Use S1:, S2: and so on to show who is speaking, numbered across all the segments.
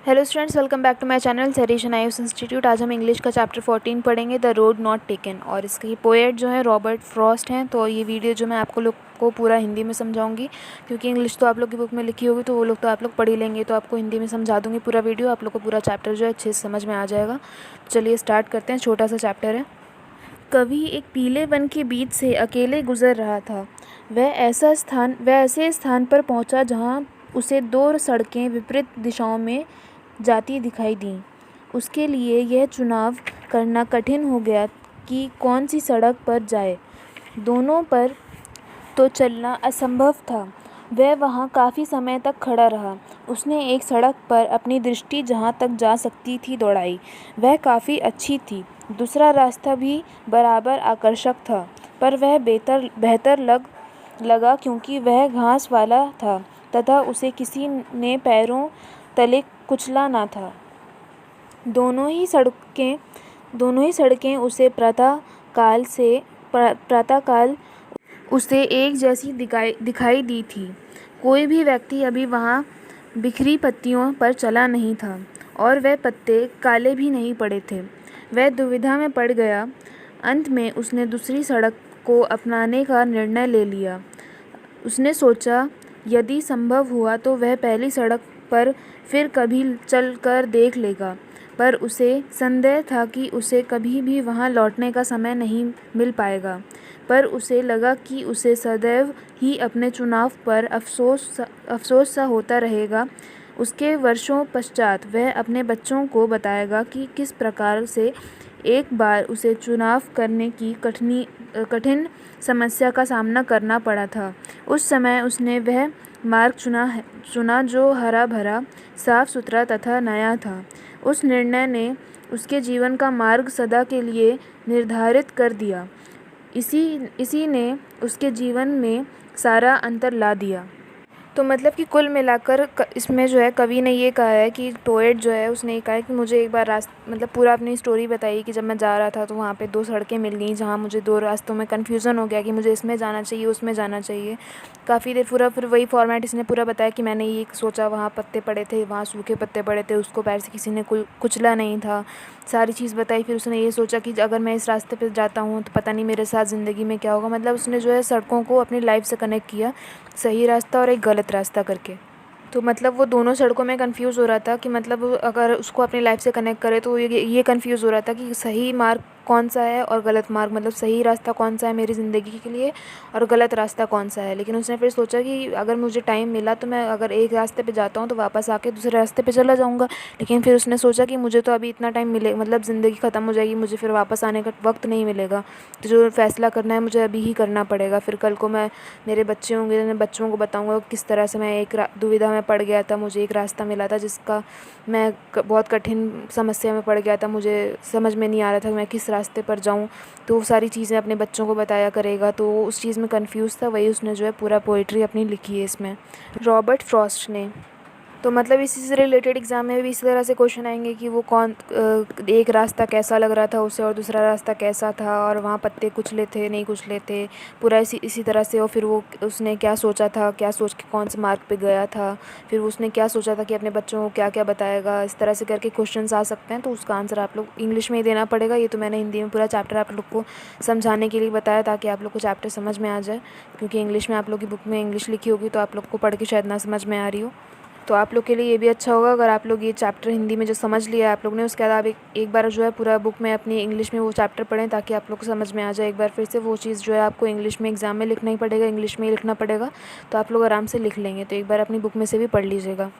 S1: Hello students, welcome back to my channel सरीशन Ayush institute. आज हम इंग्लिश का चैप्टर 14 पढ़ेंगे, द रोड नॉट टेकन। और इसके पोएट जो है रॉबर्ट फ्रॉस्ट हैं। तो ये वीडियो जो मैं आपको लोग को पूरा हिंदी में समझाऊंगी, क्योंकि इंग्लिश तो आप लोग की बुक में लिखी होगी तो वो लोग तो आप लोग पढ़ ही लेंगे। तो आपको हिंदी में समझा दूंगी पूरा वीडियो, आप लोग को पूरा चैप्टर जो है अच्छे से समझ में आ जाएगा। चलिए स्टार्ट करते हैं। छोटा सा चैप्टर है। कवि एक पीले वन के बीच से अकेले गुजर रहा था। वह ऐसे स्थान पर पहुंचा जहां उसे दो सड़कें विपरीत दिशाओं में जाती दिखाई दीं। उसके लिए यह चुनाव करना कठिन हो गया कि कौन सी सड़क पर जाए। दोनों पर तो चलना असंभव था। वह वहाँ काफ़ी समय तक खड़ा रहा। उसने एक सड़क पर अपनी दृष्टि जहाँ तक जा सकती थी दौड़ाई। वह काफ़ी अच्छी थी। दूसरा रास्ता भी बराबर आकर्षक था, पर वह बेहतर लगा क्योंकि वह घास वाला था तथा उसे किसी ने पैरों तले कुचला ना था। दोनों ही सड़कें उसे प्रातःकाल उसे एक जैसी दिखाई दी थी। कोई भी व्यक्ति अभी वहाँ बिखरी पत्तियों पर चला नहीं था और वह पत्ते काले भी नहीं पड़े थे। वह दुविधा में पड़ गया। अंत में उसने दूसरी सड़क को अपनाने का निर्णय ले लिया। उसने सोचा, यदि संभव हुआ तो वह पहली सड़क पर फिर कभी चल कर देख लेगा। पर उसे संदेह था कि उसे कभी भी वहाँ लौटने का समय नहीं मिल पाएगा। पर उसे लगा कि उसे सदैव ही अपने चुनाव पर अफसोस सा होता रहेगा। उसके वर्षों पश्चात वह अपने बच्चों को बताएगा कि किस प्रकार से एक बार उसे चुनाव करने की कठिन समस्या का सामना करना पड़ा था। उस समय उसने वह मार्ग चुना जो हरा भरा, साफ सुथरा तथा नया था। उस निर्णय ने उसके जीवन का मार्ग सदा के लिए निर्धारित कर दिया। इसी ने उसके जीवन में सारा अंतर ला दिया। तो मतलब कि कुल मिलाकर इसमें जो है कवि ने ये कहा है कि पोएट जो है उसने ये कहा है कि मुझे एक बार मतलब पूरा अपनी स्टोरी बताई कि जब मैं जा रहा था तो वहाँ पे दो सड़कें मिल गई जहाँ मुझे दो रास्तों में कन्फ्यूज़न हो गया कि मुझे इसमें जाना चाहिए उसमें जाना चाहिए। काफ़ी देर पूरा फिर वही फॉर्मेट इसने पूरा बताया कि मैंने ये सोचा, वहाँ पत्ते पड़े थे, वहाँ सूखे पत्ते पड़े थे, उसको पैर से किसी ने कुचला नहीं था, सारी चीज़ बताई। फिर उसने ये सोचा कि अगर मैं इस रास्ते पर जाता हूँ तो पता नहीं मेरे साथ ज़िंदगी में क्या होगा। मतलब उसने जो है सड़कों को अपनी लाइफ से कनेक्ट किया, सही रास्ता और एक गलत रास्ता करके। तो मतलब वो दोनों सड़कों में कंफ्यूज हो रहा था कि मतलब अगर उसको अपनी लाइफ से कनेक्ट करे तो ये कंफ्यूज हो रहा था कि सही मार्ग कौन सा है और गलत मार्ग, मतलब सही रास्ता कौन सा है मेरी ज़िंदगी के लिए और गलत रास्ता कौन सा है। लेकिन उसने फिर सोचा कि अगर मुझे टाइम मिला तो मैं अगर एक रास्ते पे जाता हूँ तो वापस आके दूसरे रास्ते पे चला जाऊँगा। लेकिन फिर उसने सोचा कि मुझे तो अभी इतना टाइम मिले, मतलब ज़िंदगी ख़त्म हो जाएगी, मुझे फिर वापस आने का वक्त नहीं मिलेगा। तो जो फ़ैसला करना है मुझे अभी ही करना पड़ेगा। फिर कल को मेरे बच्चे होंगे, मैं बच्चों को बताऊँगा किस तरह से मैं एक दुविधा में पड़ गया था। मुझे एक रास्ता मिला था जिसका मैं बहुत कठिन समस्या में पड़ गया था, मुझे समझ में नहीं आ रहा था मैं किस रास्ते पर जाऊँ। तो वो सारी चीज़ें अपने बच्चों को बताया करेगा। तो वो उस चीज़ में कंफ्यूज था, वही उसने जो है पूरा पोइट्री अपनी लिखी है इसमें, रॉबर्ट फ्रॉस्ट ने। तो मतलब इसी से रिलेटेड एग्ज़ाम में भी इसी तरह से क्वेश्चन आएंगे कि वो एक रास्ता कैसा लग रहा था उसे और दूसरा रास्ता कैसा था, और वहाँ पत्ते कुचले थे नहीं कुचले थे, पूरा इसी तरह से। और फिर वो उसने क्या सोचा था, क्या सोच के कौन से मार्ग पे गया था, फिर उसने क्या सोचा था कि अपने बच्चों को क्या क्या बताएगा। इस तरह से करके क्वेश्चन आ सकते हैं। तो उसका आंसर आप लोग इंग्लिश में ही देना पड़ेगा। ये तो मैंने हिंदी में पूरा चैप्टर आप लोग को समझाने के लिए बताया ताकि आप लोग को चैप्टर समझ में आ जाए, क्योंकि इंग्लिश में आप लोग की बुक में इंग्लिश लिखी होगी तो आप लोग को पढ़ के शायद ना समझ में आ रही हो। तो आप लोग के लिए ये भी अच्छा होगा अगर आप लोग ये चैप्टर हिंदी में जो समझ लिया है आप लोग ने, उसके बाद आप एक बार जो है पूरा बुक में अपनी इंग्लिश में वो चैप्टर पढ़ें ताकि आप लोग को समझ में आ जाए। एक बार फिर से वो चीज़ जो है आपको इंग्लिश में एग्ज़ाम में लिखना ही पड़ेगा, इंग्लिश में ही लिखना पड़ेगा, तो आप लोग आराम से लिख लेंगे। तो एक बार अपनी बुक में से भी पढ़ लीजिएगा।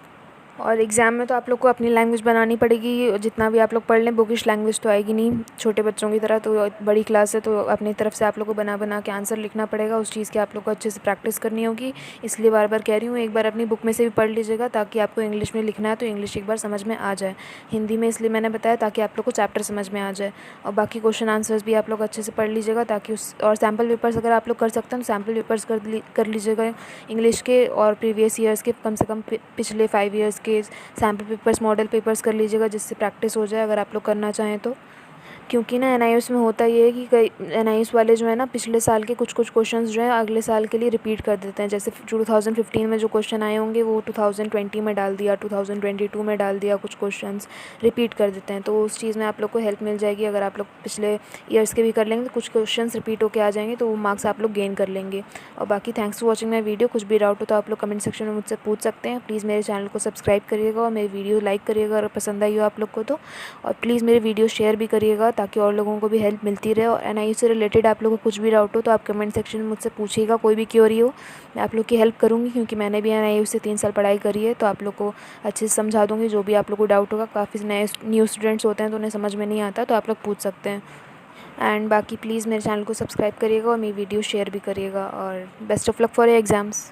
S1: और एग्ज़ाम में तो आप लोग को अपनी लैंग्वेज बनानी पड़ेगी। जितना भी आप लोग पढ़ लें, बुकिश लैंग्वेज तो आएगी नहीं छोटे बच्चों की तरह, तो बड़ी क्लास है तो अपनी तरफ से आप लोग को बना बना के आंसर लिखना पड़ेगा। उस चीज़ की आप लोग को अच्छे से प्रैक्टिस करनी होगी। इसलिए बार बार कह रही हूँ, एक बार अपनी बुक में से भी पढ़ लीजिएगा ताकि आपको इंग्लिश में लिखना है तो इंग्लिश एक बार समझ में आ जाए। हिंदी में इसलिए मैंने बताया ताकि आप लोग को चैप्टर समझ में आ जाए। और बाकी क्वेश्चन आंसर्स भी आप लोग अच्छे से पढ़ लीजिएगा ताकि और सैम्पल पेपर्स अगर आप लोग कर सकते हैं तो सैम्पल पेपर्स कर लीजिएगा इंग्लिश के, और प्रीवियस ईयर्स के कम से कम पिछले 5 ईयर्स के सैम्पल पेपर्स, मॉडल पेपर्स कर लीजिएगा जिससे प्रैक्टिस हो जाए अगर आप लोग करना चाहें तो। क्योंकि ना एनआईएस में होता ये है कि कई एनआईएस वाले जो है ना पिछले साल के कुछ क्वेश्चंस जो है अगले साल के लिए रिपीट कर देते हैं। जैसे 2015 में जो क्वेश्चन आए होंगे वो 2020 में डाल दिया, 2022 में डाल दिया, कुछ क्वेश्चंस रिपीट कर देते हैं। तो उस चीज़ में आप लोग को हेल्प मिल जाएगी। अगर आप लोग पिछले ईयर्स के भी कर लेंगे तो कुछ क्वेश्चंस रिपीट होकर आ जाएंगे, तो वो मार्क्स आप लोग गेन कर लेंगे। और बाकी thanks for watching my video. कुछ भी डाउट हो तो आप लोग कमेंट सेक्शन में मुझसे पूछ सकते हैं। प्लीज़ मेरे चैनल को सब्सक्राइब करिएगा और मेरी वीडियो लाइक करिएगा अगर पसंद आई हो आप लोग को तो। और प्लीज़ मेरी वीडियो शेयर भी करिएगा ताकि और लोगों को भी हेल्प मिलती रहे। और एनआईए से रिलेटेड आप लोगों को कुछ भी डाउट हो तो आप कमेंट सेक्शन में मुझसे पूछिएगा। कोई भी क्वेरी हो मैं आप लोग की हेल्प करूँगी, क्योंकि मैंने भी एनआईए से 3 साल पढ़ाई करी है। तो आप लोग को अच्छे से समझा दूँगी जो भी आप लोग को डाउट होगा। काफ़ी नए न्यू स्टूडेंट्स होते हैं तो उन्हें समझ में नहीं आता, तो आप लोग पूछ सकते हैं। एंड बाकी प्लीज़ मेरे चैनल को सब्सक्राइब करिएगा और मेरी वीडियो शेयर भी करिएगा। और best of luck for your exams.